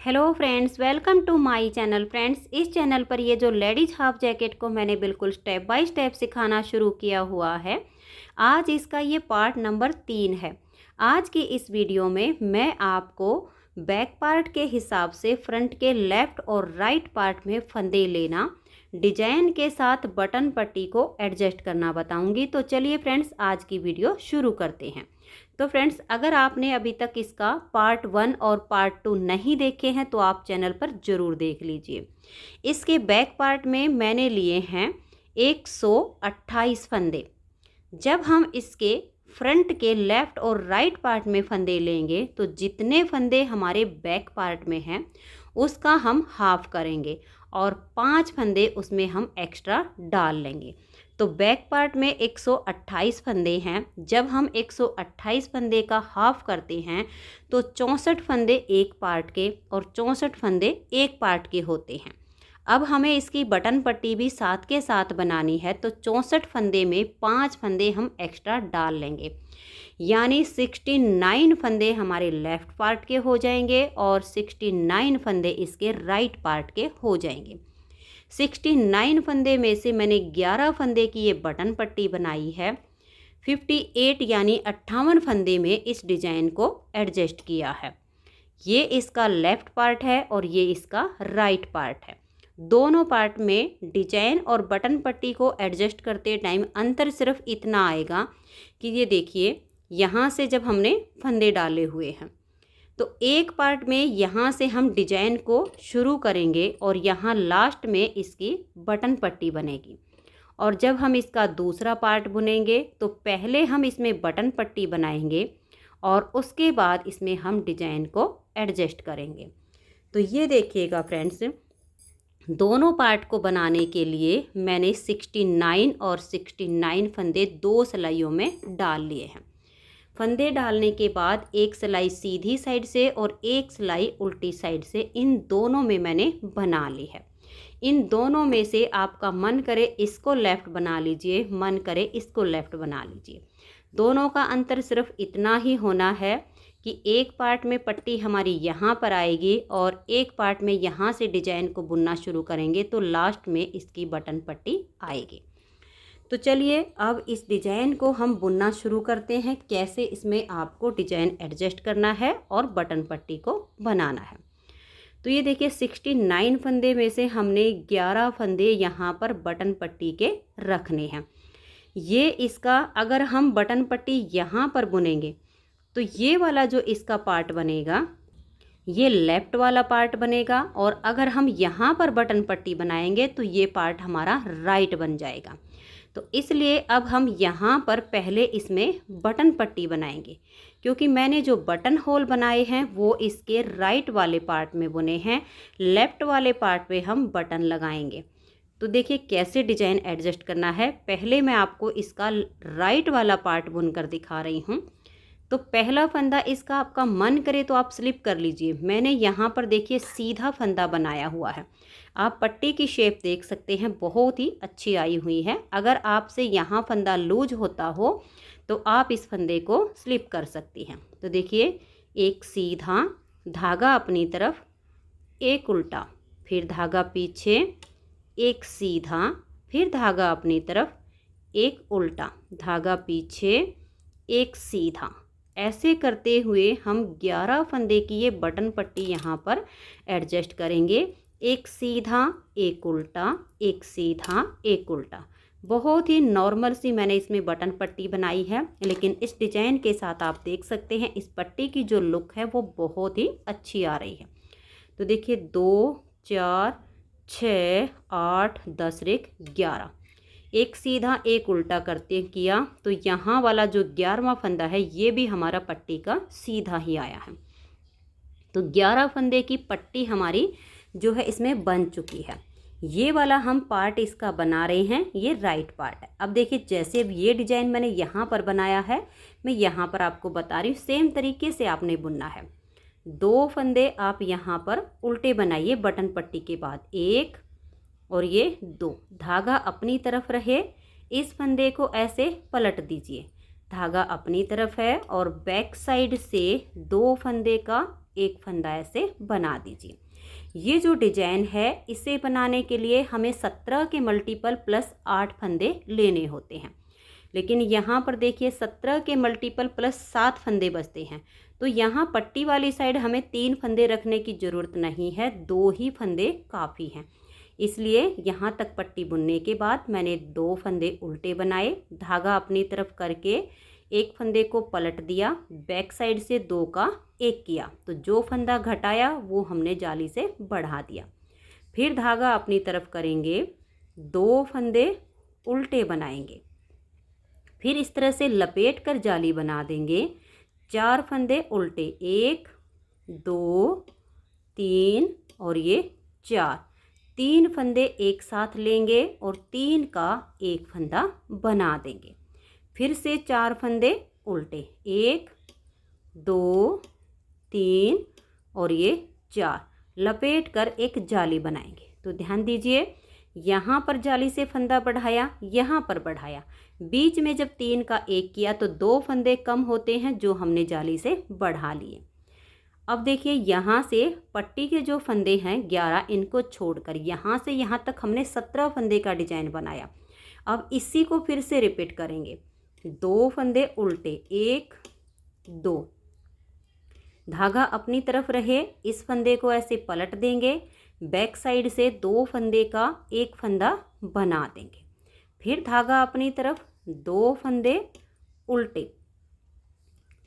Hello friends, welcome to my channel. Friends, इस चैनल पर ये जो लेडीज हाफ जैकेट को मैंने बिल्कुल स्टेप बाय स्टेप सिखाना शुरू किया हुआ है। आज इसका ये पार्ट नंबर 3 है। आज की इस वीडियो में मैं आपको बैक पार्ट के हिसाब से फ्रंट के लेफ़्ट और राइट पार्ट में फंदे लेना, डिजाइन के साथ बटन पट्टी को एडजस्ट करना बताऊंगी। तो चलिए फ्रेंड्स, आज की वीडियो शुरू करते हैं। तो फ्रेंड्स, अगर आपने अभी तक इसका पार्ट 1 और पार्ट 2 नहीं देखे हैं तो आप चैनल पर ज़रूर देख लीजिए। इसके बैक पार्ट में मैंने लिए हैं 128 फंदे। जब हम इसके फ्रंट के लेफ़्ट और राइट पार्ट में फंदे लेंगे तो जितने फंदे हमारे बैक पार्ट में हैं उसका हम हाफ करेंगे और 5 फंदे उसमें हम एक्स्ट्रा डाल लेंगे। तो बैक पार्ट में 128 फंदे हैं। जब हम 128 फंदे का हाफ करते हैं तो 64 फंदे एक पार्ट के और 64 फंदे एक पार्ट के होते हैं। अब हमें इसकी बटन पट्टी भी साथ के साथ बनानी है तो 64 फंदे में 5 फंदे हम एक्स्ट्रा डाल लेंगे, यानी 69 फंदे हमारे लेफ़्ट पार्ट के हो जाएंगे और 69 फंदे इसके राइट पार्ट के हो जाएंगे। 69 फंदे में से मैंने 11 फंदे की ये बटन पट्टी बनाई है। 58 यानी 58 फंदे में इस डिज़ाइन को एडजस्ट किया है। ये इसका लेफ़्ट पार्ट है और ये इसका राइट पार्ट है। दोनों पार्ट में डिजाइन और बटन पट्टी को एडजस्ट करते टाइम अंतर सिर्फ इतना आएगा कि ये देखिए, यहाँ से जब हमने फंदे डाले हुए हैं तो एक पार्ट में यहाँ से हम डिजाइन को शुरू करेंगे और यहाँ लास्ट में इसकी बटन पट्टी बनेगी। और जब हम इसका दूसरा पार्ट बुनेंगे तो पहले हम इसमें बटन पट्टी बनाएंगे और उसके बाद इसमें हम डिजाइन को एडजस्ट करेंगे। तो ये देखिएगा फ्रेंड्स, दोनों पार्ट को बनाने के लिए मैंने 69 और 69 फंदे 2 सिलाइयों में डाल लिए हैं। फंदे डालने के बाद एक सिलाई सीधी साइड से और एक सिलाई उल्टी साइड से, इन दोनों में मैंने बना ली है। इन दोनों में से आपका मन करे इसको लेफ़्ट बना लीजिए, मन करे इसको लेफ़्ट बना लीजिए। दोनों का अंतर सिर्फ इतना ही होना है कि एक पार्ट में पट्टी हमारी यहाँ पर आएगी और एक पार्ट में यहाँ से डिजाइन को बुनना शुरू करेंगे तो लास्ट में इसकी बटन पट्टी आएगी। तो चलिए अब इस डिज़ाइन को हम बुनना शुरू करते हैं। कैसे इसमें आपको डिज़ाइन एडजस्ट करना है और बटन पट्टी को बनाना है। तो ये देखिए, 69 फंदे में से हमने 11 फंदे यहाँ पर बटन पट्टी के रखने हैं। ये इसका अगर हम बटन पट्टी यहाँ पर बुनेंगे तो ये वाला जो इसका पार्ट बनेगा ये लेफ़्ट वाला पार्ट बनेगा, और अगर हम यहाँ पर बटन पट्टी बनाएंगे तो ये पार्ट हमारा राइट बन जाएगा। तो इसलिए अब हम यहाँ पर पहले इसमें बटन पट्टी बनाएंगे, क्योंकि मैंने जो बटन होल बनाए हैं वो इसके राइट वाले पार्ट में बुने हैं। लेफ़्ट वाले पार्ट पे हम बटन लगाएंगे। तो देखिए कैसे डिज़ाइन एडजस्ट करना है। पहले मैं आपको इसका राइट वाला पार्ट बुनकर दिखा रही हूँ। तो पहला फंदा इसका आपका मन करे तो आप स्लिप कर लीजिए। मैंने यहाँ पर देखिए सीधा फंदा बनाया हुआ है। आप पट्टी की शेप देख सकते हैं, बहुत ही अच्छी आई हुई है। अगर आपसे यहाँ फंदा लूज होता हो तो आप इस फंदे को स्लिप कर सकती हैं। तो देखिए, एक सीधा धागा अपनी तरफ, एक उल्टा, फिर धागा पीछे, एक सीधा, फिर धागा अपनी तरफ, एक उल्टा, धागा पीछे, एक सीधा। ऐसे करते हुए हम 11 फंदे की ये बटन पट्टी यहाँ पर एडजस्ट करेंगे। एक सीधा, एक उल्टा, एक सीधा, एक उल्टा। बहुत ही नॉर्मल सी मैंने इसमें बटन पट्टी बनाई है, लेकिन इस डिज़ाइन के साथ आप देख सकते हैं इस पट्टी की जो लुक है वो बहुत ही अच्छी आ रही है। तो देखिए, 2, 4, 6, 8, 10, 11, एक सीधा एक उल्टा करते किया तो यहाँ वाला जो 11वां फंदा है ये भी हमारा पट्टी का सीधा ही आया है। तो 11 फंदे की पट्टी हमारी जो है इसमें बन चुकी है। ये वाला हम पार्ट इसका बना रहे हैं, ये राइट पार्ट है। अब देखिए, जैसे अब ये डिज़ाइन मैंने यहाँ पर बनाया है, मैं यहाँ पर आपको बता रही हूँ, सेम तरीके से आपने बुनना है। 2 फंदे आप यहाँ पर उल्टे बनाइए बटन पट्टी के बाद, 1 और ये 2, धागा अपनी तरफ रहे। इस फंदे को ऐसे पलट दीजिए, धागा अपनी तरफ है और बैक साइड से 2 फंदे का एक फंदा ऐसे बना दीजिए। ये जो डिजाइन है इसे बनाने के लिए हमें 17 के मल्टीपल प्लस 8 फंदे लेने होते हैं, लेकिन यहाँ पर देखिए 17 के मल्टीपल प्लस 7 फंदे बचते हैं। तो यहाँ पट्टी वाली साइड हमें 3 फंदे रखने की ज़रूरत नहीं है, 2 ही फंदे काफ़ी हैं। इसलिए यहाँ तक पट्टी बुनने के बाद मैंने 2 फंदे उल्टे बनाए, धागा अपनी तरफ करके एक फंदे को पलट दिया, बैक साइड से 2 का 1 किया, तो जो फंदा घटाया वो हमने जाली से बढ़ा दिया। फिर धागा अपनी तरफ करेंगे, 2 फंदे उल्टे बनाएंगे, फिर इस तरह से लपेट कर जाली बना देंगे। 4 फंदे उल्टे, 1 2 3 और ये 4, 3 फंदे एक साथ लेंगे और 3 का एक फंदा बना देंगे। फिर से 4 फंदे उल्टे, 1 2 3 और ये 4, लपेट कर एक जाली बनाएंगे। तो ध्यान दीजिए, यहाँ पर जाली से फंदा बढ़ाया, यहाँ पर बढ़ाया, बीच में जब 3 का 1 किया तो 2 फंदे कम होते हैं जो हमने जाली से बढ़ा लिए। अब देखिए यहाँ से पट्टी के जो फंदे हैं 11, इनको छोड़कर यहाँ से यहाँ तक हमने 17 फंदे का डिजाइन बनाया। अब इसी को फिर से रिपीट करेंगे, 2 फंदे उल्टे, 1 2, धागा अपनी तरफ रहे, इस फंदे को ऐसे पलट देंगे, बैक साइड से 2 फंदे का एक फंदा बना देंगे, फिर धागा अपनी तरफ, 2 फंदे उल्टे।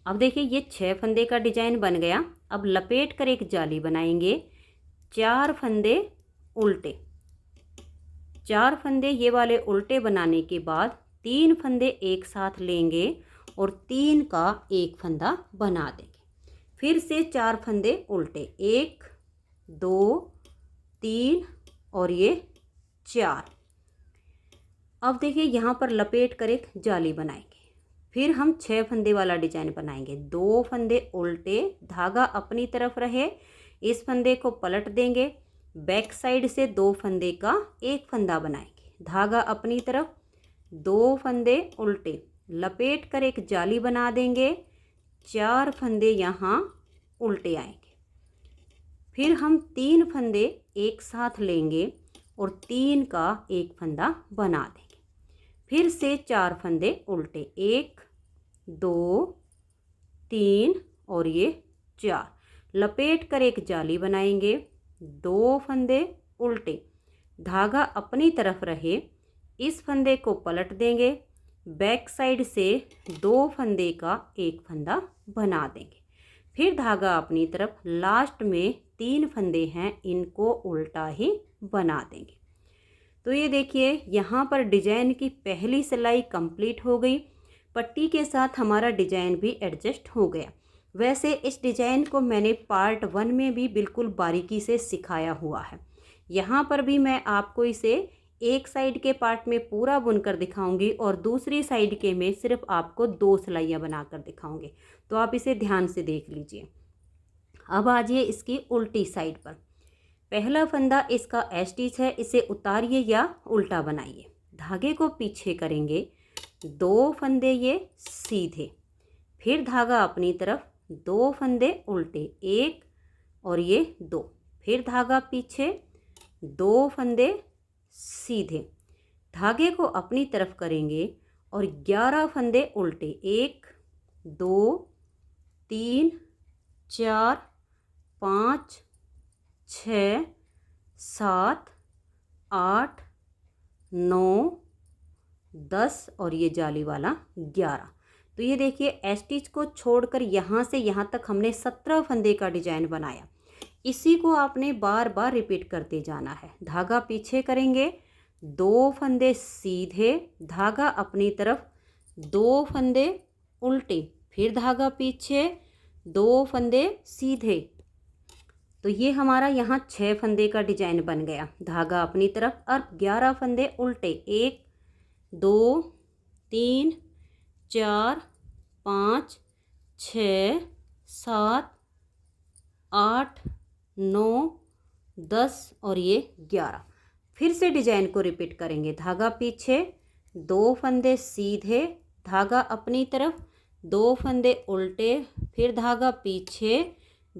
अब देखिए ये 6 फंदे का डिजाइन बन गया। अब लपेट कर एक जाली बनाएंगे, 4 फंदे उल्टे, 4 फंदे ये वाले उल्टे बनाने के बाद 3 फंदे एक साथ लेंगे और 3 का एक फंदा बना देंगे। फिर से 4 फंदे उल्टे, 1 2 3 और ये 4। अब देखिए यहाँ पर लपेट कर एक जाली बनाएंगे, फिर हम 6 फंदे वाला डिजाइन बनाएंगे, 2 फंदे उल्टे, धागा अपनी तरफ रहे, इस फंदे को पलट देंगे, बैक साइड से 2 फंदे का एक फंदा बनाएंगे, धागा अपनी तरफ, 2 फंदे उल्टे, लपेट कर एक जाली बना देंगे, 4 फंदे यहाँ उल्टे आएंगे, फिर हम 3 फंदे एक साथ लेंगे और 3 का एक फंदा बना देंगे। फिर से 4 फंदे उल्टे, 1 2 3 और ये 4, लपेट कर एक जाली बनाएंगे, 2 फंदे उल्टे, धागा अपनी तरफ रहे, इस फंदे को पलट देंगे, बैक साइड से 2 फंदे का एक फंदा बना देंगे, फिर धागा अपनी तरफ, लास्ट में 3 फंदे हैं, इनको उल्टा ही बना देंगे। तो ये देखिए यहाँ पर डिजाइन की पहली सिलाई कंप्लीट हो गई, पट्टी के साथ हमारा डिजाइन भी एडजस्ट हो गया। वैसे इस डिजाइन को मैंने पार्ट 1 में भी बिल्कुल बारीकी से सिखाया हुआ है, यहाँ पर भी मैं आपको इसे एक साइड के पार्ट में पूरा बुनकर दिखाऊंगी और दूसरी साइड के में सिर्फ आपको 2 सिलाइयाँ बनाकर दिखाऊंगी, तो आप इसे ध्यान से देख लीजिए। अब आ जाइए इसकी उल्टी साइड पर, पहला फंदा इसका स्टिच है, इसे उतारिए या उल्टा बनाइए, धागे को पीछे करेंगे, 2 फंदे ये सीधे, फिर धागा अपनी तरफ, 2 फंदे उल्टे, 1 और ये 2, फिर धागा पीछे, 2 फंदे सीधे, धागे को अपनी तरफ करेंगे और 11 फंदे उल्टे, 1 2 3 4 5 6 7 8 9 10 और ये जाली वाला 11। तो ये देखिए स्टिच को छोड़कर यहाँ से यहाँ तक हमने 17 फंदे का डिजाइन बनाया। इसी को आपने बार बार रिपीट करते जाना है। धागा पीछे करेंगे, 2 फंदे सीधे, धागा अपनी तरफ, 2 फंदे उल्टे, फिर धागा पीछे, 2 फंदे सीधे। तो ये हमारा यहाँ 6 फंदे का डिजाइन बन गया, धागा अपनी तरफ और 11 फंदे उल्टे, 1 2 3 4 5 6 7 8 9 10 और ये 11। फिर से डिजाइन को रिपीट करेंगे, धागा पीछे, 2 फंदे सीधे, धागा अपनी तरफ, 2 फंदे उल्टे, फिर धागा पीछे,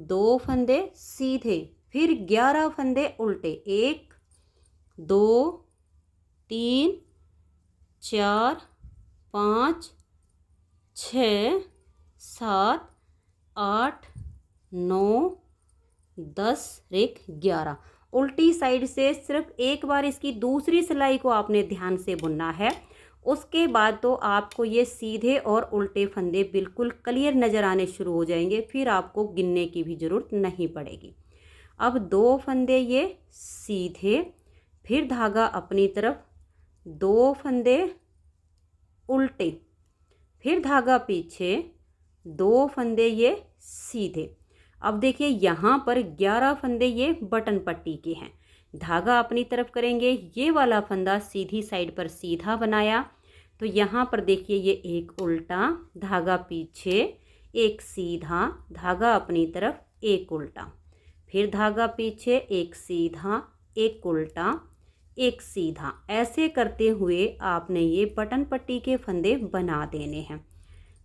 2 फंदे सीधे, फिर 11 फंदे उल्टे, 1 2 3 4 5 6 7 8 9 10 एक 11। उल्टी साइड से सिर्फ एक बार इसकी दूसरी सिलाई को आपने ध्यान से बुनना है। उसके बाद तो आपको ये सीधे और उल्टे फंदे बिल्कुल क्लियर नज़र आने शुरू हो जाएंगे, फिर आपको गिनने की भी ज़रूरत नहीं पड़ेगी। अब 2 फंदे ये सीधे, फिर धागा अपनी तरफ, 2 फंदे उल्टे, फिर धागा पीछे, 2 फंदे ये सीधे। अब देखिए यहाँ पर 11 फंदे ये बटन पट्टी के हैं। धागा अपनी तरफ करेंगे, ये वाला फंदा सीधी साइड पर सीधा बनाया, तो यहाँ पर देखिए ये एक उल्टा, धागा पीछे, एक सीधा, धागा अपनी तरफ, एक उल्टा, फिर धागा पीछे, एक सीधा, एक उल्टा, एक सीधा। ऐसे करते हुए आपने ये बटन पट्टी के फंदे बना देने हैं।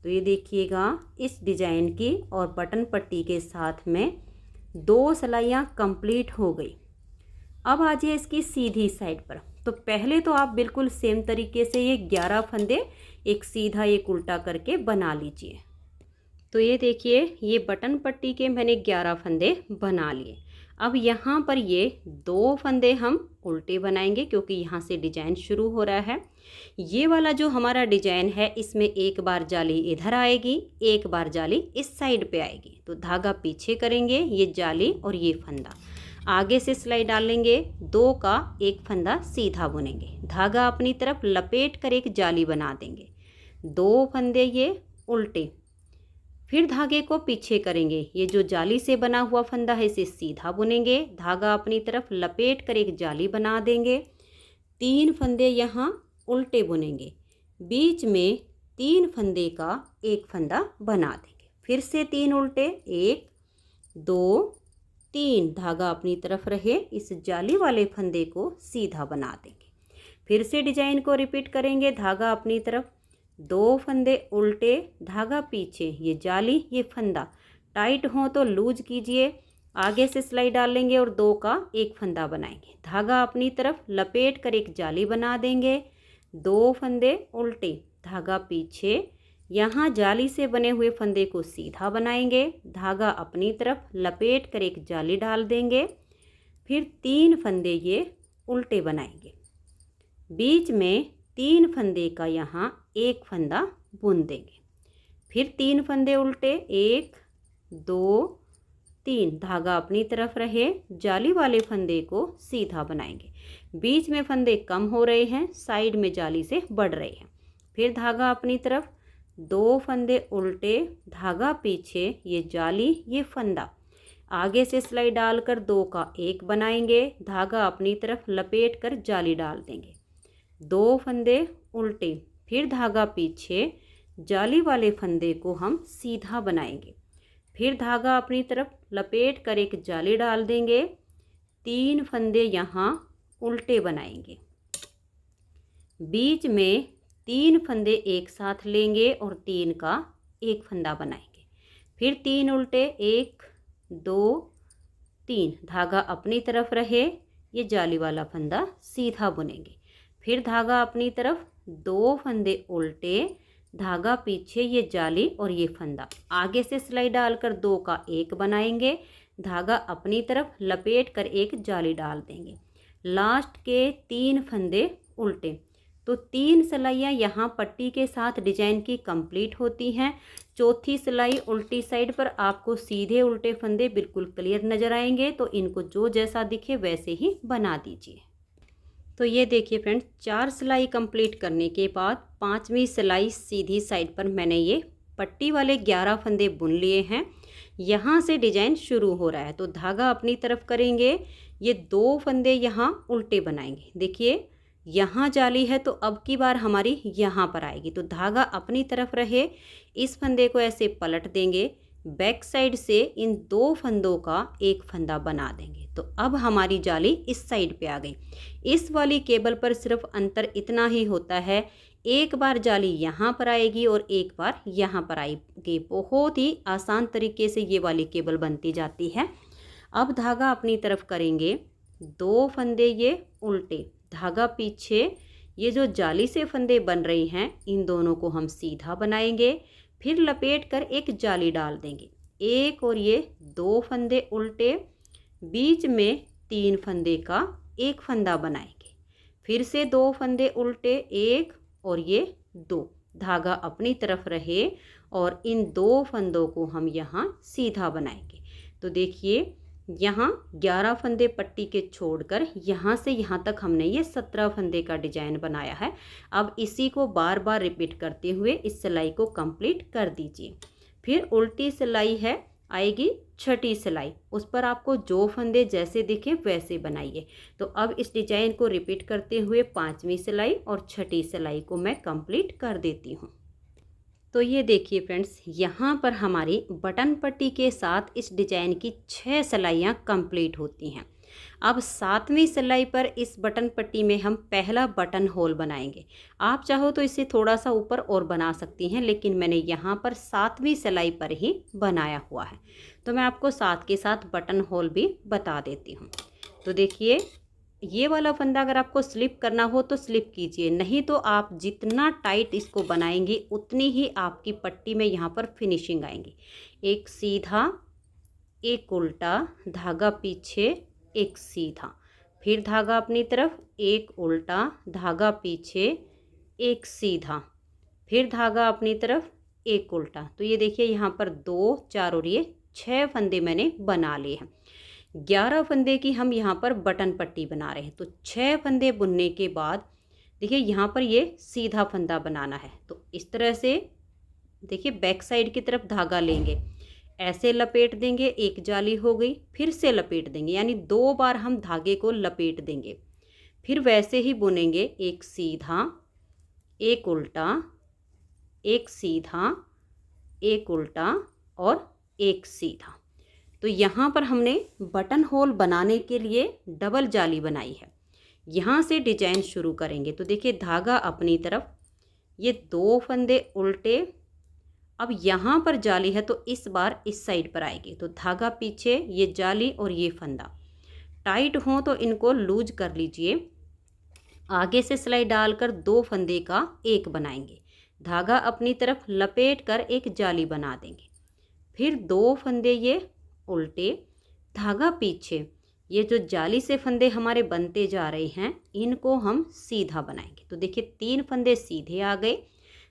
तो ये देखिएगा इस डिज़ाइन की और बटन पट्टी के साथ में 2 सिलाइयाँ कंप्लीट हो गई। अब आ जाइए इसकी सीधी साइड पर। तो पहले तो आप बिल्कुल सेम तरीके से ये 11 फंदे एक सीधा एक उल्टा करके बना लीजिए। तो ये देखिए ये बटन पट्टी के मैंने 11 फंदे बना लिए। अब यहाँ पर ये 2 फंदे हम उल्टे बनाएंगे क्योंकि यहाँ से डिजाइन शुरू हो रहा है। ये वाला जो हमारा डिजाइन है इसमें एक बार जाली इधर आएगी, एक बार जाली इस साइड पे आएगी। तो धागा पीछे करेंगे, ये जाली और ये फंदा आगे से सिलाई डालेंगे, 2 का एक फंदा सीधा बुनेंगे, धागा अपनी तरफ लपेट कर एक जाली बना देंगे, 2 फंदे ये उल्टे, फिर धागे को पीछे करेंगे, ये जो जाली से बना हुआ फंदा है इसे सीधा बुनेंगे, धागा अपनी तरफ लपेट कर एक जाली बना देंगे, 3 फंदे यहाँ उल्टे बुनेंगे, बीच में 3 फंदे का एक फंदा बना देंगे, फिर से 3 उल्टे, 1 2 3, धागा अपनी तरफ रहे, इस जाली वाले फंदे को सीधा बना देंगे, फिर से डिजाइन को रिपीट करेंगे, धागा अपनी तरफ, 2 फंदे उल्टे, धागा पीछे, ये जाली ये फंदा, टाइट हो तो लूज कीजिए, आगे से सिलाई डालेंगे और 2 का एक फंदा बनाएंगे, धागा अपनी तरफ लपेट कर एक जाली बना देंगे, 2 फंदे उल्टे, धागा पीछे, यहाँ जाली से बने हुए फंदे को सीधा बनाएंगे, धागा अपनी तरफ लपेट कर एक जाली डाल देंगे, फिर 3 फंदे ये उल्टे बनाएंगे, बीच में 3 फंदे का यहाँ एक फंदा बुन देंगे, फिर 3 फंदे उल्टे, 1 2 3, धागा अपनी तरफ रहे, जाली वाले फंदे को सीधा बनाएंगे, बीच में फंदे कम हो रहे हैं, साइड में जाली से बढ़ रहे हैं, फिर धागा अपनी तरफ, 2 फंदे उल्टे, धागा पीछे, ये जाली ये फंदा, आगे से सिलाई डालकर 2 का एक बनाएंगे, धागा अपनी तरफ लपेट कर जाली डाल देंगे, 2 फंदे उल्टे, फिर धागा पीछे, जाली वाले फंदे को हम सीधा बनाएंगे, फिर धागा अपनी तरफ लपेट कर एक जाली डाल देंगे, 3 फंदे यहाँ उल्टे बनाएंगे, बीच में 3 फंदे एक साथ लेंगे और 3 का एक फंदा बनाएंगे, फिर 3 उल्टे, 1 2 3, धागा अपनी तरफ रहे, ये जाली वाला फंदा सीधा बुनेंगे, फिर धागा अपनी तरफ, 2 फंदे उल्टे, धागा पीछे, ये जाली और ये फंदा, आगे से सिलाई डालकर 2 का एक बनाएंगे, धागा अपनी तरफ लपेट कर एक जाली डाल देंगे, लास्ट के 3 फंदे उल्टे। तो 3 सिलाइयाँ यहाँ पट्टी के साथ डिजाइन की कंप्लीट होती हैं। चौथी सिलाई उल्टी साइड पर आपको सीधे उल्टे फंदे बिल्कुल क्लियर नज़र आएंगे, तो इनको जो जैसा दिखे वैसे ही बना दीजिए। तो ये देखिए फ्रेंड्स, 4 सिलाई कंप्लीट करने के बाद 5वीं सिलाई सीधी साइड पर मैंने ये पट्टी वाले 11 फंदे बुन लिए हैं। यहाँ से डिजाइन शुरू हो रहा है, तो धागा अपनी तरफ करेंगे, ये 2 फंदे यहाँ उल्टे बनाएंगे। देखिए यहाँ जाली है तो अब की बार हमारी यहाँ पर आएगी, तो धागा अपनी तरफ रहे, इस फंदे को ऐसे पलट देंगे, बैक साइड से इन 2 फंदों का एक फंदा बना देंगे। तो अब हमारी जाली इस साइड पे आ गई। इस वाली केबल पर सिर्फ अंतर इतना ही होता है, एक बार जाली यहाँ पर आएगी और एक बार यहाँ पर आएगी। बहुत ही आसान तरीके से ये वाली केबल बनती जाती है। अब धागा अपनी तरफ करेंगे, 2 फंदे ये उल्टे, धागा पीछे। ये जो जाली से फंदे बन रही हैं इन दोनों को हम सीधा बनाएंगे, फिर लपेट कर एक जाली डाल देंगे, एक और ये 2 फंदे उल्टे, बीच में 3 फंदे का एक फंदा बनाएंगे, फिर से 2 फंदे उल्टे, एक और ये 2, धागा अपनी तरफ रहे और इन 2 फंदों को हम यहाँ सीधा बनाएंगे। तो देखिए यहाँ 11 फंदे पट्टी के छोड़कर यहाँ से यहाँ तक हमने ये 17 फंदे का डिजाइन बनाया है। अब इसी को बार बार रिपीट करते हुए इस सिलाई को कंप्लीट कर दीजिए। फिर उल्टी सिलाई है, आएगी छठी सिलाई, उस पर आपको जो फंदे जैसे दिखे वैसे बनाइए। तो अब इस डिजाइन को रिपीट करते हुए 5वीं सिलाई और छठी सिलाई को मैं कंप्लीट कर देती हूँ। तो ये देखिए फ्रेंड्स, यहाँ पर हमारी बटन पट्टी के साथ इस डिजाइन की 6 सिलाइयाँ कंप्लीट होती हैं। अब 7वीं सिलाई पर इस बटन पट्टी में हम पहला बटन होल बनाएंगे। आप चाहो तो इसे थोड़ा सा ऊपर और बना सकती हैं, लेकिन मैंने यहाँ पर 7वीं सिलाई पर ही बनाया हुआ है। तो मैं आपको साथ के साथ बटन होल भी बता देती हूँ। तो देखिए ये वाला फंदा अगर आपको स्लिप करना हो तो स्लिप कीजिए, नहीं तो आप जितना टाइट इसको बनाएंगी उतनी ही आपकी पट्टी में यहाँ पर फिनिशिंग आएंगी। एक सीधा, एक उल्टा, धागा पीछे, एक सीधा, फिर धागा अपनी तरफ, एक उल्टा, धागा पीछे, एक सीधा, फिर धागा अपनी तरफ, एक उल्टा। तो ये देखिए यहाँ पर 2, 4 और ये 6 फंदे मैंने बना लिए हैं। 11 फंदे की हम यहाँ पर बटन पट्टी बना रहे हैं। तो 6 फंदे बुनने के बाद देखिए यहाँ पर ये सीधा फंदा बनाना है। तो इस तरह से देखिए बैक साइड की तरफ धागा लेंगे, ऐसे लपेट देंगे, एक जाली हो गई, फिर से लपेट देंगे, यानी 2 बार हम धागे को लपेट देंगे। फिर वैसे ही बुनेंगे, एक सीधा, एक उल्टा, एक सीधा, एक उल्टा और एक सीधा। तो यहाँ पर हमने बटन होल बनाने के लिए डबल जाली बनाई है। यहाँ से डिजाइन शुरू करेंगे। तो देखिए धागा अपनी तरफ, ये 2 फंदे उल्टे, अब यहाँ पर जाली है तो इस बार इस साइड पर आएगी। तो धागा पीछे, ये जाली और ये फंदा टाइट हो तो इनको लूज कर लीजिए। आगे से सिलाई डालकर 2 फंदे का एक बनाएंगे, धागा अपनी तरफ लपेट कर एक जाली बना देंगे, फिर 2 फंदे ये उल्टे, धागा पीछे। ये जो जाली से फंदे हमारे बनते जा रहे हैं इनको हम सीधा बनाएंगे। तो देखिए 3 फंदे सीधे आ गए,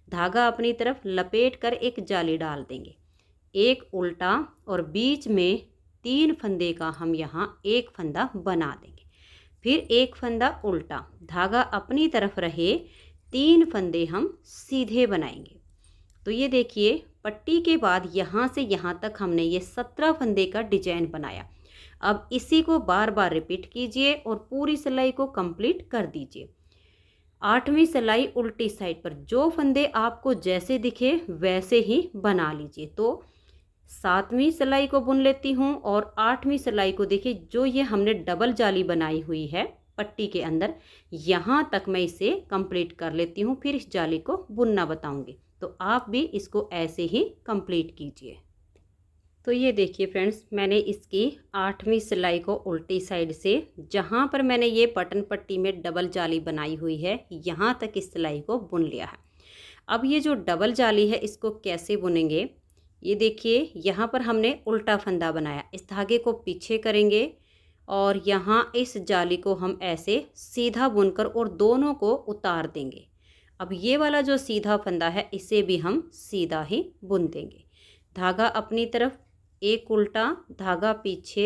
धागा अपनी तरफ लपेट कर एक जाली डाल देंगे, एक उल्टा और बीच में 3 फंदे का हम यहाँ एक फंदा बना देंगे, फिर एक फंदा उल्टा, धागा अपनी तरफ रहे, 3 फंदे हम सीधे बनाएंगे। तो ये देखिए पट्टी के बाद यहाँ से यहाँ तक हमने ये 17 फंदे का डिजाइन बनाया। अब इसी को बार बार रिपीट कीजिए और पूरी सिलाई को कंप्लीट कर दीजिए। 8वीं सिलाई उल्टी साइड पर जो फंदे आपको जैसे दिखे वैसे ही बना लीजिए। तो 7वीं सिलाई को बुन लेती हूँ और 8वीं सिलाई को देखिए, जो ये हमने डबल जाली बनाई हुई है पट्टी के अंदर, यहाँ तक मैं इसे कंप्लीट कर लेती हूँ, फिर इस जाली को बुनना बताऊँगी। तो आप भी इसको ऐसे ही कंप्लीट कीजिए। तो ये देखिए फ्रेंड्स, मैंने इसकी 8वीं सिलाई को उल्टी साइड से, जहाँ पर मैंने ये बटन पट्टी में डबल जाली बनाई हुई है, यहाँ तक इस सिलाई को बुन लिया है। अब ये जो डबल जाली है इसको कैसे बुनेंगे, ये देखिए यहाँ पर हमने उल्टा फंदा बनाया, इस धागे को पीछे करेंगे और यहाँ इस जाली को हम ऐसे सीधा बुनकर और दोनों को उतार देंगे। अब ये वाला जो सीधा फंदा है इसे भी हम सीधा ही बुन देंगे, धागा अपनी तरफ, एक उल्टा, धागा पीछे,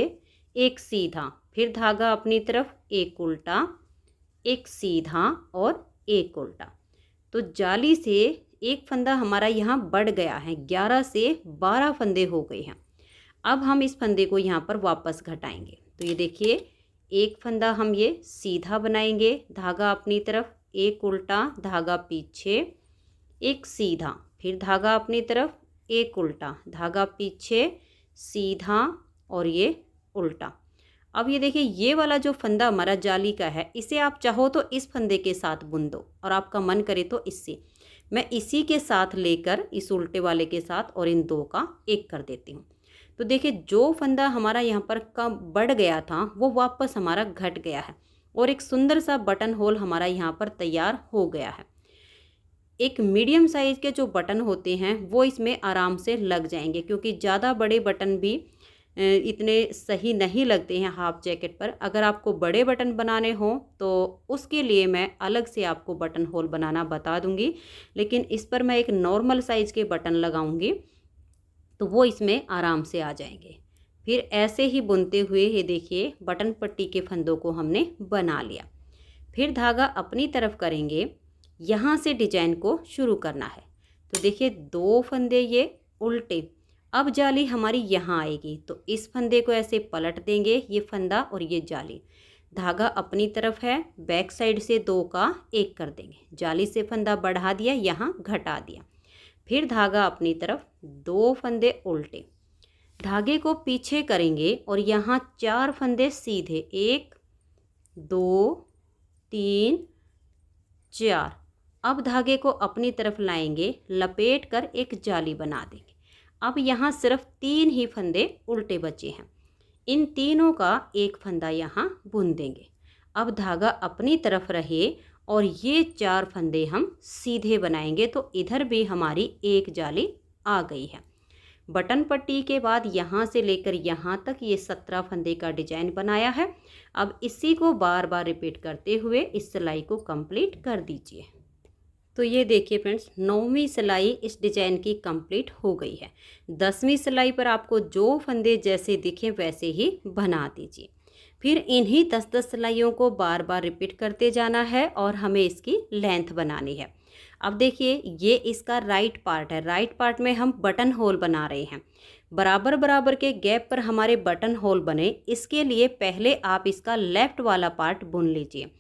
एक सीधा, फिर धागा अपनी तरफ, एक उल्टा, एक सीधा और एक उल्टा। तो जाली से एक फंदा हमारा यहाँ बढ़ गया है, 11 से 12 फंदे हो गए हैं। अब हम इस फंदे को यहाँ पर वापस घटाएंगे। तो ये देखिए एक फंदा हम ये सीधा बनाएंगे, धागा अपनी तरफ, एक उल्टा, धागा पीछे, एक सीधा, फिर धागा अपनी तरफ, एक उल्टा, धागा पीछे, सीधा और ये उल्टा। अब ये देखिए, ये वाला जो फंदा हमारा जाली का है, इसे आप चाहो तो इस फंदे के साथ बुन दो और आपका मन करे तो इससे। मैं इसी के साथ लेकर इस उल्टे वाले के साथ और इन दो का एक कर देती हूँ। तो देखिए, जो फंदा हमारा यहाँ पर कम बढ़ गया था वो वापस हमारा घट गया है और एक सुंदर सा बटन होल हमारा यहाँ पर तैयार हो गया है। एक मीडियम साइज़ के जो बटन होते हैं वो इसमें आराम से लग जाएंगे, क्योंकि ज़्यादा बड़े बटन भी इतने सही नहीं लगते हैं हाफ जैकेट पर। अगर आपको बड़े बटन बनाने हों तो उसके लिए मैं अलग से आपको बटन होल बनाना बता दूंगी, लेकिन इस पर मैं एक नॉर्मल साइज़ के बटन लगाऊंगी तो वो इसमें आराम से आ जाएंगे। फिर ऐसे ही बुनते हुए ये देखिए, बटन पट्टी के फंदों को हमने बना लिया। फिर धागा अपनी तरफ करेंगे, यहाँ से डिजाइन को शुरू करना है। तो देखिए, दो फंदे ये उल्टे, अब जाली हमारी यहाँ आएगी तो इस फंदे को ऐसे पलट देंगे, ये फंदा और ये जाली। धागा अपनी तरफ है, बैक साइड से दो का एक कर देंगे, जाली से फंदा बढ़ा दिया, यहाँ घटा दिया। फिर धागा अपनी तरफ, दो फंदे उल्टे, धागे को पीछे करेंगे और यहाँ चार फंदे सीधे, एक दो तीन चार। अब धागे को अपनी तरफ लाएंगे, लपेट कर एक जाली बना देंगे। अब यहाँ सिर्फ तीन ही फंदे उल्टे बचे हैं, इन तीनों का एक फंदा यहाँ बुन देंगे। अब धागा अपनी तरफ रहे और ये चार फंदे हम सीधे बनाएंगे तो इधर भी हमारी एक जाली आ गई है। बटन पट्टी के बाद यहाँ से लेकर यहाँ तक ये 17 फंदे का डिजाइन बनाया है। अब इसी को बार बार रिपीट करते हुए इस सिलाई को कंप्लीट कर दीजिए। तो ये देखिए फ्रेंड्स, 9वीं सिलाई इस डिजाइन की कंप्लीट हो गई है। 10वीं सिलाई पर आपको जो फंदे जैसे दिखे वैसे ही बना दीजिए। फिर इन्हीं 10-10 सिलाइयों को बार बार रिपीट करते जाना है और हमें इसकी लेंथ बनानी है। अब देखिए, ये इसका राइट पार्ट है, राइट पार्ट में हम बटन होल बना रहे हैं। बराबर बराबर के गैप पर हमारे बटन होल बने, इसके लिए पहले आप इसका लेफ़्ट वाला पार्ट बुन लीजिए।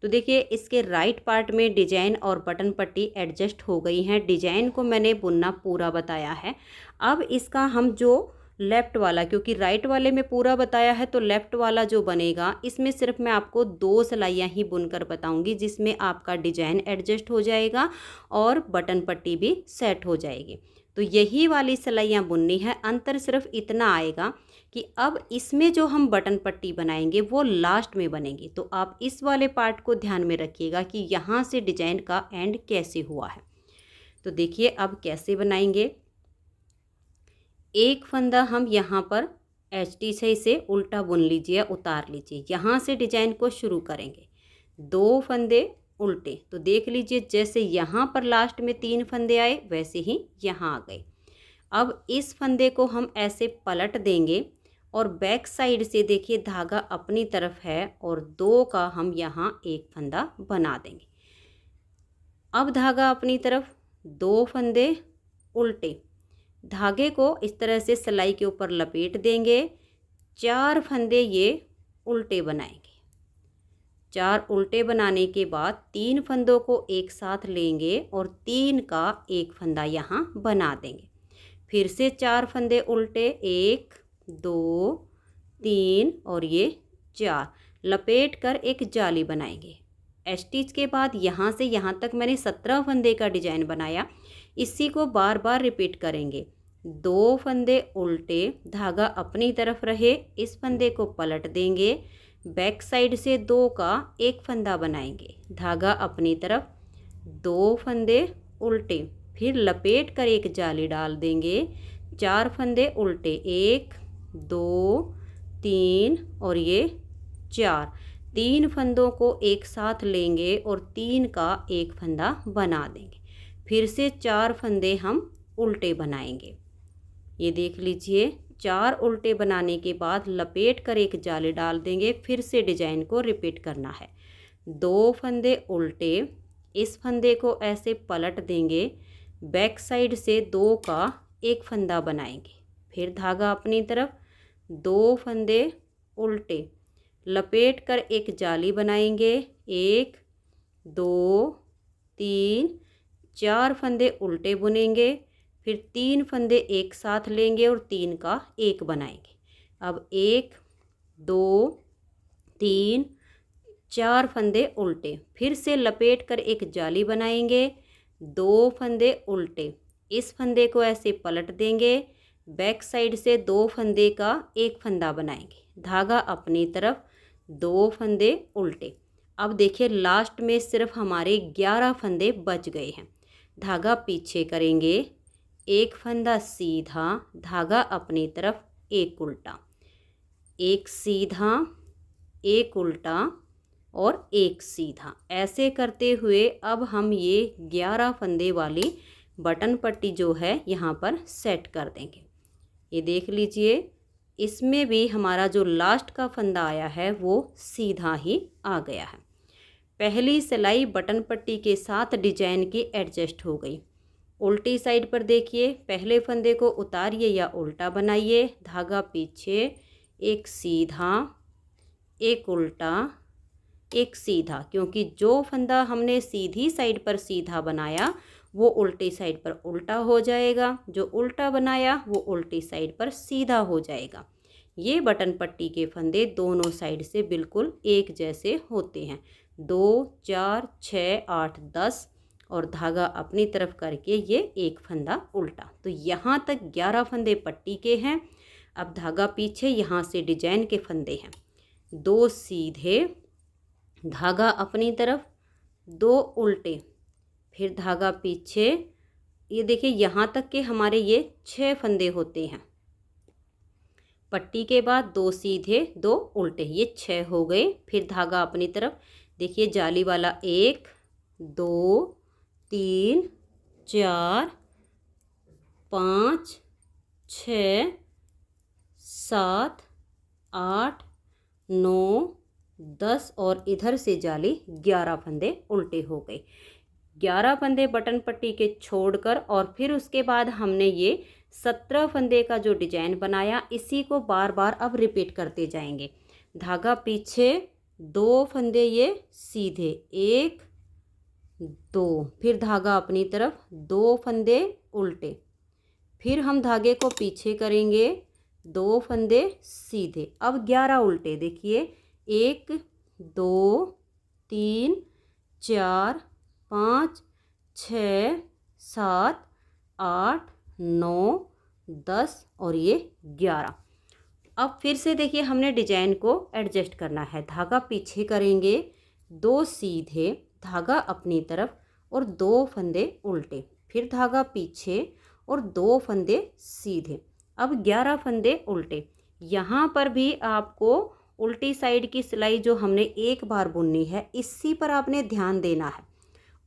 तो देखिए, इसके राइट पार्ट में डिजाइन और बटन पट्टी एडजस्ट हो गई हैं। डिजाइन को मैंने बुनना पूरा बताया है। अब इसका हम जो लेफ़्ट वाला, क्योंकि राइट वाले में पूरा बताया है तो लेफ़्ट वाला जो बनेगा इसमें सिर्फ मैं आपको 2 सिलाइयाँ ही बुनकर बताऊंगी, जिसमें आपका डिजाइन एडजस्ट हो जाएगा और बटन पट्टी भी सेट हो जाएगी। तो यही वाली सिलाइयाँ बुननी है। अंतर सिर्फ इतना आएगा कि अब इसमें जो हम बटन पट्टी बनाएंगे वो लास्ट में बनेगी। तो आप इस वाले पार्ट को ध्यान में रखिएगा कि यहाँ से डिजाइन का एंड कैसे हुआ है। तो देखिए, अब कैसे बनाएंगे। एक फंदा हम यहाँ पर एचटी से इसे उल्टा बुन लीजिए, उतार लीजिए, यहाँ से डिजाइन को शुरू करेंगे। 2 फंदे उल्टे, तो देख लीजिए जैसे यहाँ पर लास्ट में 3 फंदे आए वैसे ही यहाँ आ गए। अब इस फंदे को हम ऐसे पलट देंगे और बैक साइड से देखिए धागा अपनी तरफ है और 2 का हम यहाँ एक फंदा बना देंगे। अब धागा अपनी तरफ, 2 फंदे उल्टे, धागे को इस तरह से सिलाई के ऊपर लपेट देंगे, 4 फंदे ये उल्टे बनाएंगे। 4 उल्टे बनाने के बाद 3 फंदों को एक साथ लेंगे और 3 का एक फंदा यहाँ बना देंगे। फिर से 4 फंदे उल्टे, 1 2 3 और ये 4, लपेट कर एक जाली बनाएंगे। स्टिच के बाद यहाँ से यहाँ तक मैंने 17 फंदे का डिजाइन बनाया। इसी को बार बार रिपीट करेंगे। 2 फंदे उल्टे, धागा अपनी तरफ रहे, इस फंदे को पलट देंगे, बैक साइड से 2 का एक फंदा बनाएंगे, धागा अपनी तरफ, 2 फंदे उल्टे, फिर लपेट कर एक जाली डाल देंगे, 4 फंदे उल्टे, 1 2 3 और ये 4, 3 फंदों को एक साथ लेंगे और 3 का एक फंदा बना देंगे। फिर से 4 फंदे हम उल्टे बनाएंगे। ये देख लीजिए, 4 उल्टे बनाने के बाद लपेट कर एक जाली डाल देंगे। फिर से डिजाइन को रिपीट करना है। 2 फंदे उल्टे, इस फंदे को ऐसे पलट देंगे, बैक साइड से 2 का एक फंदा बनाएंगे, फिर धागा अपनी तरफ, 2 फंदे उल्टे, लपेट कर एक जाली बनाएंगे, 1 2 3 4 फंदे उल्टे बुनेंगे, फिर 3 फंदे एक साथ लेंगे और 3 का एक बनाएंगे। अब 1 2 3 4 फंदे उल्टे, फिर से लपेट कर एक जाली बनाएंगे, 2 फंदे उल्टे, इस फंदे को ऐसे पलट देंगे, बैक साइड से 2 फंदे का एक फंदा बनाएंगे, धागा अपनी तरफ, 2 फंदे उल्टे। अब देखिए लास्ट में सिर्फ हमारे 11 फंदे बच गए हैं। धागा पीछे करेंगे, एक फंदा सीधा, धागा अपनी तरफ, एक उल्टा, एक सीधा, एक उल्टा और एक सीधा। ऐसे करते हुए अब हम ये 11 फंदे वाली बटन पट्टी जो है यहाँ पर सेट कर देंगे। ये देख लीजिए, इसमें भी हमारा जो लास्ट का फंदा आया है वो सीधा ही आ गया है। पहली सिलाई बटन पट्टी के साथ डिजाइन की एडजस्ट हो गई। उल्टी साइड पर देखिए, पहले फंदे को उतारिए या उल्टा बनाइए, धागा पीछे, एक सीधा, एक उल्टा, एक सीधा, क्योंकि जो फंदा हमने सीधी साइड पर सीधा बनाया वो उल्टी साइड पर उल्टा हो जाएगा, जो उल्टा बनाया वो उल्टी साइड पर सीधा हो जाएगा। ये बटन पट्टी के फंदे दोनों साइड से बिल्कुल एक जैसे होते हैं। 2 4 6 8 10 और धागा अपनी तरफ करके ये एक फंदा उल्टा। तो यहाँ तक 11 फंदे पट्टी के हैं। अब धागा पीछे, यहाँ से डिजाइन के फंदे हैं, 2 सीधे, धागा अपनी तरफ, 2 उल्टे, फिर धागा पीछे। ये देखिए यहाँ तक के हमारे ये 6 फंदे होते हैं। पट्टी के बाद 2 सीधे, 2 उल्टे, ये 6 हो गए। फिर धागा अपनी तरफ, देखिए जाली वाला 1 2 3 4 5 6 7 8 9 10 और इधर से जाली 11 फंदे उल्टे हो गए। 11 फंदे बटन पट्टी के छोड़कर और फिर उसके बाद हमने ये 17 फंदे का जो डिजाइन बनाया, इसी को बार बार अब रिपीट करते जाएंगे। धागा पीछे, 2 फंदे ये सीधे, 1 2, फिर धागा अपनी तरफ, 2 फंदे उल्टे, फिर हम धागे को पीछे करेंगे, 2 फंदे सीधे। अब 11 उल्टे, देखिए 1 2 3 4 5 6 7 8 9 10 और ये 11। अब फिर से देखिए हमने डिजाइन को एडजस्ट करना है। धागा पीछे करेंगे, 2 सीधे, धागा अपनी तरफ और 2 फंदे उल्टे, फिर धागा पीछे और 2 फंदे सीधे। अब 11 फंदे उल्टे। यहाँ पर भी आपको उल्टी साइड की सिलाई जो हमने एक बार बुननी है, इसी पर आपने ध्यान देना है।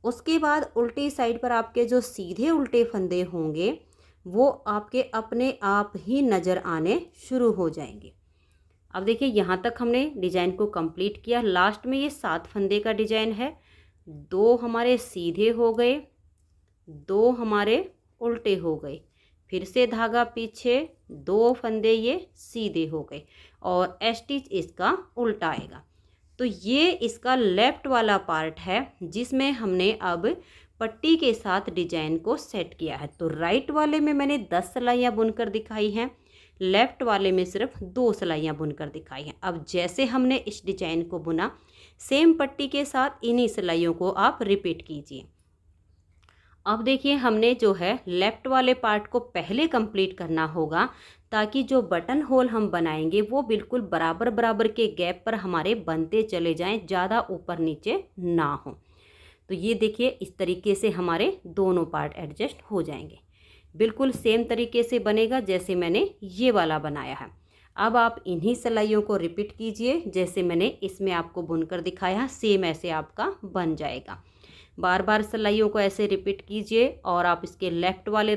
उसके बाद उल्टी साइड पर आपके जो सीधे उल्टे फंदे होंगे वो आपके अपने आप ही नज़र आने शुरू हो जाएंगे। अब देखिए यहाँ तक हमने डिज़ाइन को कंप्लीट किया। लास्ट में ये 7 फंदे का डिज़ाइन है। 2 हमारे सीधे हो गए, 2 हमारे उल्टे हो गए, फिर से धागा पीछे, 2 फंदे ये सीधे हो गए और स्टिच इसका उल्टा आएगा। तो ये इसका लेफ़्ट वाला पार्ट है जिसमें हमने अब पट्टी के साथ डिजाइन को सेट किया है। तो राइट वाले में मैंने 10 सिलाइयाँ बुनकर दिखाई हैं, लेफ़्ट वाले में सिर्फ 2 सिलाइयाँ बुनकर दिखाई हैं। अब जैसे हमने इस डिजाइन को बुना, सेम पट्टी के साथ इन्हीं सिलाइयों को आप रिपीट कीजिए। अब देखिए हमने जो है लेफ़्ट वाले पार्ट को पहले कंप्लीट करना होगा ताकि जो बटन होल हम बनाएंगे वो बिल्कुल बराबर बराबर के गैप पर हमारे बनते चले जाएं, ज़्यादा ऊपर नीचे ना हो। तो ये देखिए इस तरीके से हमारे दोनों पार्ट एडजस्ट हो जाएंगे। बिल्कुल सेम तरीके से बनेगा जैसे मैंने ये वाला बनाया है। अब आप इन्हीं सिलाइयों को रिपीट कीजिए जैसे मैंने इसमें आपको बुनकर दिखाया, सेम ऐसे आपका बन जाएगा। बार बार सिलाइयों को ऐसे रिपीट कीजिए और आप इसके लेफ़्ट वाले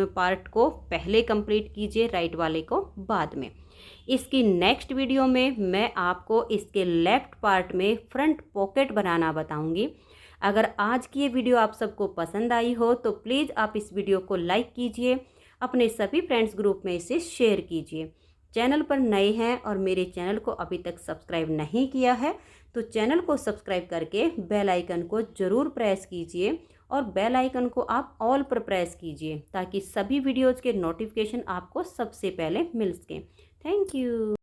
पार्ट को पहले कंप्लीट कीजिए, राइट वाले को बाद में। इसकी नेक्स्ट वीडियो में मैं आपको इसके लेफ़्ट पार्ट में फ्रंट पॉकेट बनाना बताऊंगी। अगर आज की ये वीडियो आप सबको पसंद आई हो तो प्लीज़ आप इस वीडियो को लाइक कीजिए, अपने सभी फ्रेंड्स ग्रुप में इसे शेयर कीजिए। चैनल पर नए हैं और मेरे चैनल को अभी तक सब्सक्राइब नहीं किया है तो चैनल को सब्सक्राइब करके बेल आइकन को ज़रूर प्रेस कीजिए और बेल आइकन को आप ऑल पर प्रेस कीजिए ताकि सभी वीडियोज़ के नोटिफिकेशन आपको सबसे पहले मिल सकें। Thank you.